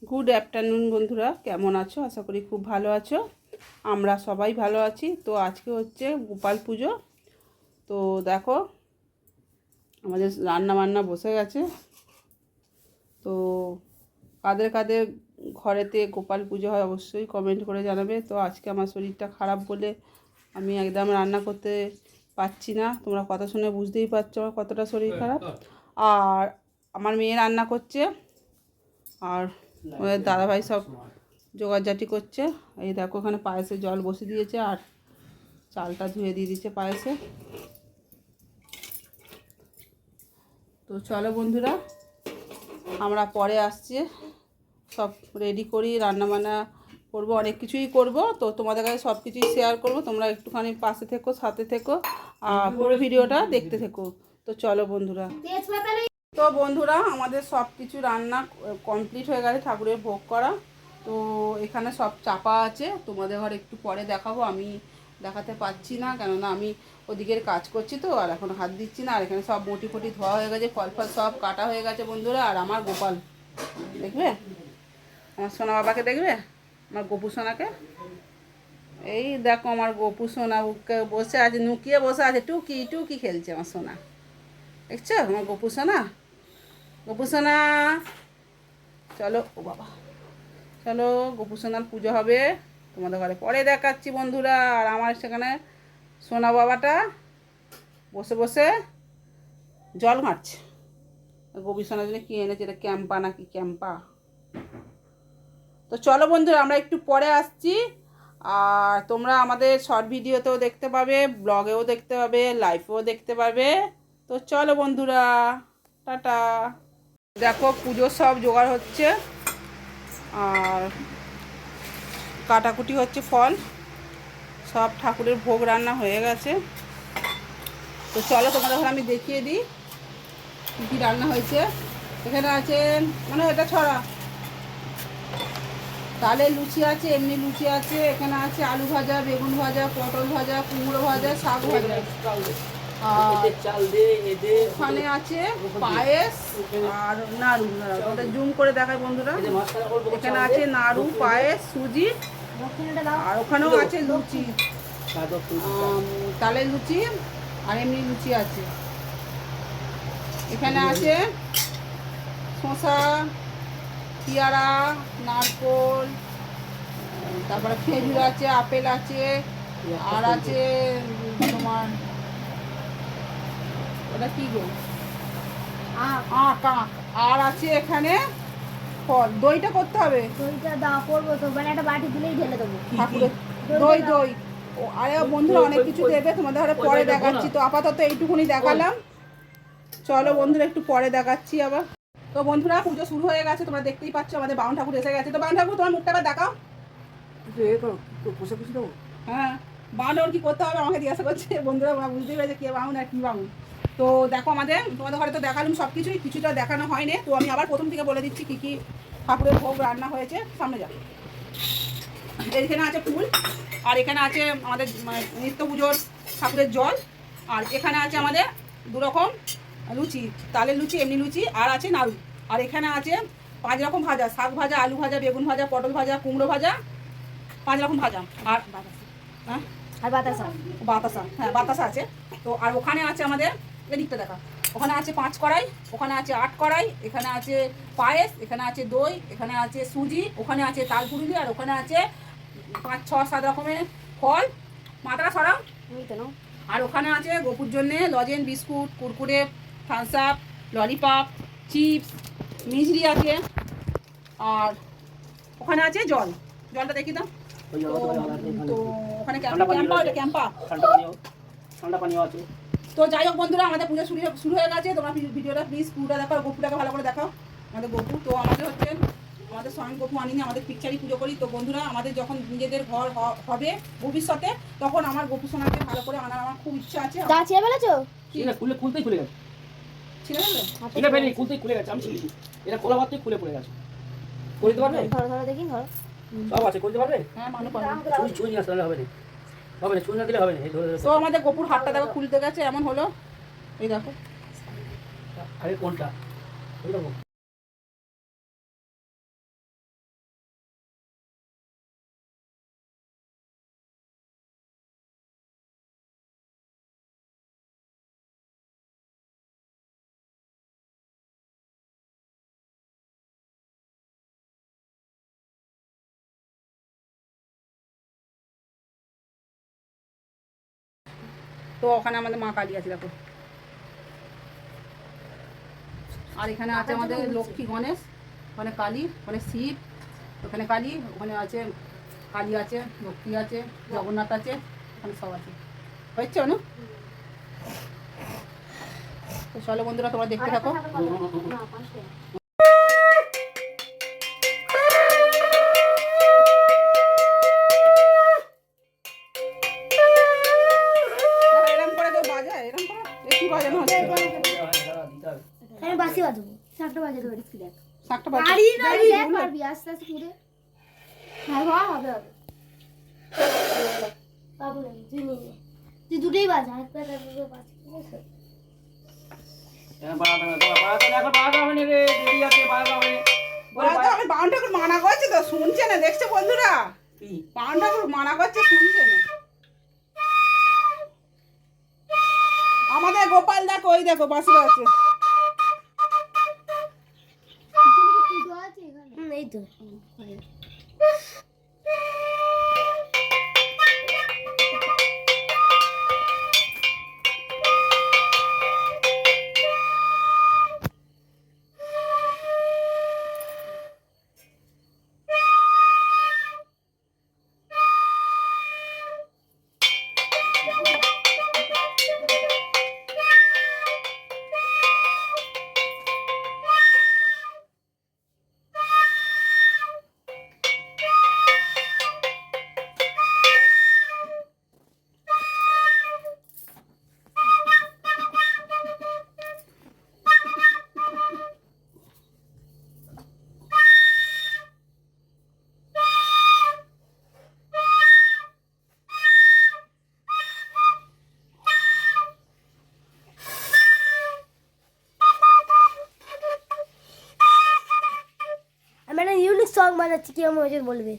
Good afternoon বন্ধুরা, কেমন আছো? আশা করি খুব ভালো আছো। আমরা সবাই ভালো আছি। তো আজকে হচ্ছে গোপাল পুজো। তো দেখো আমাদের রান্না বান্না বসে গেছে। তো কাদের কাদের ঘরেতে গোপাল পুজো হয় অবশ্যই কমেন্ট করে জানাবে। তো আজকে আমার শরীরটা খারাপ বলে আমি একদম রান্না করতে পারছি না। তোমরা কথা শুনে বুঝতেই পারছো আমার কতটা শরীর খারাপ। আর আমার মেয়ে রান্না করছে, আর ওদের দাদাভাই সব জোগাড়জাটি করছে। এই দেখো এখানে পায়েসে জল বসে দিয়েছে আর চালটা ধুয়ে দিয়ে দিচ্ছে পায়েসে। তো চলো বন্ধুরা, আমরা পরে আসছি, সব রেডি করি, রান্নাবান্না করবো, অনেক কিছুই করব। তো তোমাদের কাছে সব কিছুই শেয়ার করবো, তোমরা একটুখানি পাশে থেকো, সাথে থেকো, আর পুরো ভিডিওটা দেখতে থেকো। তো চলো বন্ধুরা। তো বন্ধুরা, আমাদের সব কিছু রান্না কমপ্লিট হয়ে গেছে, ঠাকুরের ভোগ করা। তো এখানে সব চাপা আছে, তোমাদের ঘরে একটু পরে দেখাবো। আমি দেখাতে পাচ্ছি না, কেননা আমি ওদিকের কাজ করছি তো, আর এখন হাত দিচ্ছি না। আর এখানে সব মুটি ফুটি ধোয়া হয়ে গেছে, ফল ফল সব কাটা হয়ে গেছে বন্ধুরা। আর আমার গোপাল দেখবে, আমার সোনা বাবাকে দেখবে, আমার গোপু সোনাকে। এই দেখো আমার গোপু সোনা বসে আছে, নুকিয়ে বসে আছে, টুকি টুকি খেলছে আমার সোনা। দেখছো আমার গোপু সোনা? গোপু সোনা চলো, ও বাবা, চলো গোপু সোনার পুজো হবে, তোমাদের ঘরে পরে দেখাচ্ছি বন্ধুরা। আর আমার সেখানে সোনা বাবাটা বসে বসে জল ঘাঁটছে। গোপু সোনার জন্য কি এনেছে, এটা ক্যাম্পা নাকি ক্যাম্পা? তো চলো বন্ধুরা, আমরা একটু পরে আসছি। আর তোমরা আমাদের শর্ট ভিডিওতেও দেখতে পাবে, ব্লগেও দেখতে পাবে, লাইভেও দেখতে পাবে। তো চলো বন্ধুরা, টাটা। দেখো পুজোর সব জোগাড় হচ্ছে, আর কাটাকুটি হচ্ছে, ফল সব ঠাকুরের ভোগ রান্না হয়ে গেছে। তো চলো তোমাদের ঘরে আমি দেখিয়ে দিই কী কী রান্না হয়েছে। এখানে আছে, মানে এটা ছড়া তালের লুচি আছে, এমনি লুচি আছে, এখানে আছে আলু ভাজা, বেগুন ভাজা, পটল ভাজা, কুমড়ো ভাজা, শাক ভাজা। ওখানে আছে পায়েস আর নাড়ু। ওটা জুম করে দেখায় বন্ধুরা। এখানে আছে নাড়ু, পায়েস, সুজি, আর ওখানেও আছে লুচি, তালের লুচি আর এমনি লুচি আছে। এখানে আছে শসা, পেয়ারা, নারকোল, তারপরে খেজুর আছে, আপেল আছে, আর আছে তোমার ওটা কি গো, আখ। আর আছে এখানে ফল। দইটা করতে হবে, দইটা দাও করবো তো, মানে একটা বাটি দিলেই ঢেলে দেবো ঠাকুরের দই। দই ও, আরে বন্ধুরা অনেক কিছু দেবে, তোমাদের ঘরে পরে দেখাচ্ছি। তো আপাতত এইটুকুনি দেখালাম, চলো বন্ধুরা একটু পরে দেখাচ্ছি আবার। তো বন্ধুরা পুজো শুরু হয়ে গেছে, তোমরা দেখতেই পাচ্ছ আমাদের বাউন ঠাকুর এসে গেছে। তো বাউন ঠাকুর তোমার মুখটা আবার দেখাও। হ্যাঁ, বাউন ঠাকুর কী করতে হবে আমাকে জিজ্ঞাসা করছে বন্ধুরা, বুঝতেই পেরেছে কে বাউন আর কী বাউন। তো দেখো আমাদের, তোমাদের ঘরে তো দেখালাম সব কিছুই, কিছুটা দেখানো হয়নি। তো আমি আবার প্রথম থেকে বলে দিচ্ছি কী কী ঠাকুরের ভোগ রান্না হয়েছে। সামনে যা, এখানে আছে ফুল, আর এখানে আছে আমাদের নিত্য পুজোর ঠাকুরের জল, আর এখানে আছে আমাদের দুরকম লুচি, তালের লুচি, এমনি লুচি, আর আছে নাড়ু। আর এখানে আছে 5 রকম ভাজা, শাক ভাজা, আলু ভাজা, বেগুন ভাজা, পটল ভাজা, কুমড়ো ভাজা, 5 রকম ভাজা। আর হ্যাঁ, আর বাতাসা। বাতাসা, হ্যাঁ বাতাসা আছে। তো আর ওখানে আছে আমাদের, এদিকটা দেখা, ওখানে আছে 5 কড়াই, ওখানে আছে 8 কড়াই, এখানে আছে পায়েস, এখানে আছে দই, এখানে আছে সুজি, ওখানে আছে তাল পুরুলি, আর ওখানে আছে 5, 6, 7 রকমের ফল। মাথাটা সরাও। আর ওখানে আছে গোপুর জন্যে lozenge, biscuit, Kurkure, Thums Up, lollipop, chips, মিজরি আছে। আর ওখানে আছে জল, জলটা দেখি দাও। তো ওখানে ক্যাম্পা, ওটা ক্যাম্পা। তো যাই হোক বন্ধুরা, আমাদের পুজো শুরু হয়ে গেছে। তোমরা ভিডিওটা প্লিজ পুরোটা দেখো, গোপুটাকে ভালো করে দেখাও। আমাদের গোপু, তো আমাদের হচ্ছে আমাদের স্বয়ং গোপু আনিনি, আমাদের পিকচারই পুজো করি। তো বন্ধুরা, আমাদের যখন নিজেদের ঘর হবে ভবিষ্যতে, তখন আমার গোপু সোনাকে ভালো করে আনার আমার খুব ইচ্ছা আছে। ছিঁড়ে ফেলেছো? খুলতেই খুলে গেছে। ছিঁড়ে ফেলবে? ছিঁড়ে ফেলি, খুলতেই খুলে গেছে। আমি ছিঁড়েছি, এটা খোলা ভাবতেই খুলে পড়ে গেছে। করে দিতে পারবে? ধরো ধরো দেখি, ধরো। সব আছে, করতে পারবে? হ্যাঁ, মানুষ পারবে। ছুঁই না আসলে হবে না, হবে না, ছুঁই না দিলে হবে না। এই ধরে তো আমাদের গোপুর হাতটা দেখো খুলতে গেছে, এমন হলো। এই দেখো, আরে কোনটা? ওই দেখো। তো ওখানে আমাদের মা কালী আছে দেখো। আর এখানে আছে আমাদের লক্ষ্মী গণেশ, ওখানে কালী, ওখানে শিব, ওখানে কালী, ওখানে আছে কালী আছে, লক্ষ্মী আছে, জগন্নাথ আছে, ওখানে সব আছে। হচ্ছে অনু? তো চলো বন্ধুরা তোমরা দেখতে থাকো। না 5 টাকা। এরকম করে কেউ বাজায়, এরকম করে কি বাজানো হচ্ছে? আমি বাসি বাজবো, শাকটা বাজাতে পারিস কি দেখ। শাকটা পারি না বাজায়। দেখ, পারবি আস্তে আস্তে করে। হ্যাঁ বাবা, হবে হবে। বাবু না, তুই নিয়ে নে। তুই দুটোই বাজা, হাত পা কাটবে বাজ, ঠিক আছে? বাবা, আমি বাউন ঠাকুর মানা করছি তো, শুনছে না, দেখছে বন্ধুরা? বাউন ঠাকুর মানা করছে, শুনছে না। আমাদের গোপাল দেখো, ওই দেখো বাসি আছে। পুজো আছে এখানে? এই তো। আমি একটা ইউনিক সং বানাচ্ছি, কি আমার ওজন বলবে?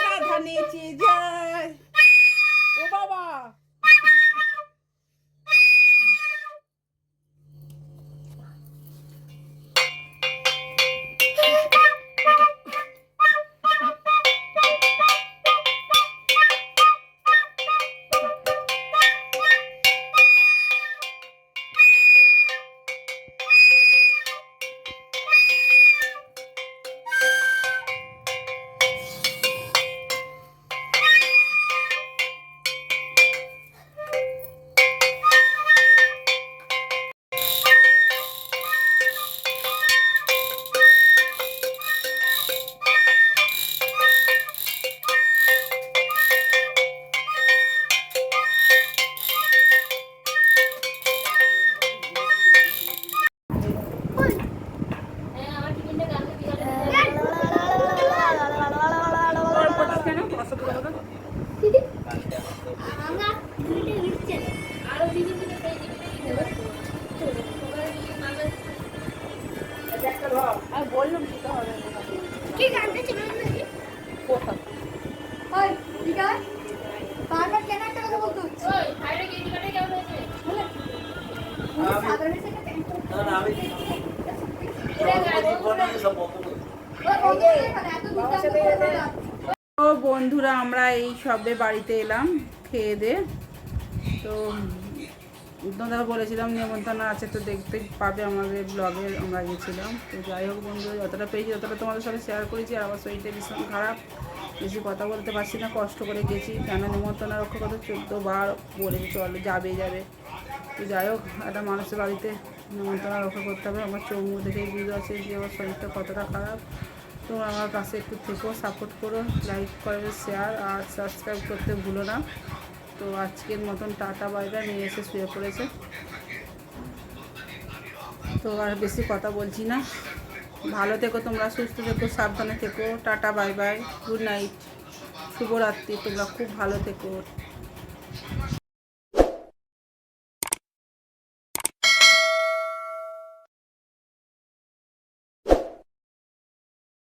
রাধা নেচে যায়। ও বাবা, কেন অসুবিধা হবে? আমি বললাম দিতে হবে কি জানতে ছিল নাকি? কোথায়? ওই ঠিক আছে, বারবার কেন একটা কথা বলতো? ওই হাইরে গেঞ্জি কাটে কেমন হয়েছে? সাধারণ সেটা তো বন্ধুরা আমরা এই সবে বাড়িতে এলাম খেয়ে দিয়ে। তো দাদা বলেছিলাম নিমন্ত্রণ আছে, তো দেখতে পাবে আমাদের ব্লগে আমরা গেছিলাম। তো যাই হোক বন্ধুরা, যতটা পেয়েছি ততটা তোমাদের সাথে শেয়ার করেছি। আর আমার শরীরটা ভীষণ খারাপ, বেশি কথা বলতে পারছি না, কষ্ট করে গেছি। কেন নিমন্ত্রণ রক্ষা করতে 14 বার বলেছি চলো যাবে। তো যাই হোক, একটা মানুষের বাড়িতে নিমন্ত্রণ রক্ষা করতে হবে। আমার চোখ মুখ দেখেই বুঝতে আছে যে আমার শরীরটা কতটা খারাপ। তো আমার কাছে একটু থেকেও সাপোর্ট করো, লাইক করবে, শেয়ার আর সাবস্ক্রাইব করতে ভুলো না। তো আজকের মতন টাটা বাই বাই, নিয়ে এসে শুয়ে পড়েছে। তো আর বেশি কথা বলছি না, ভালো থেকো তোমরা, সুস্থ থেকো, সাবধানে থেকো, tata bye bye, good night, শুভরাত্রি, তোমরা খুব ভালো থেকো।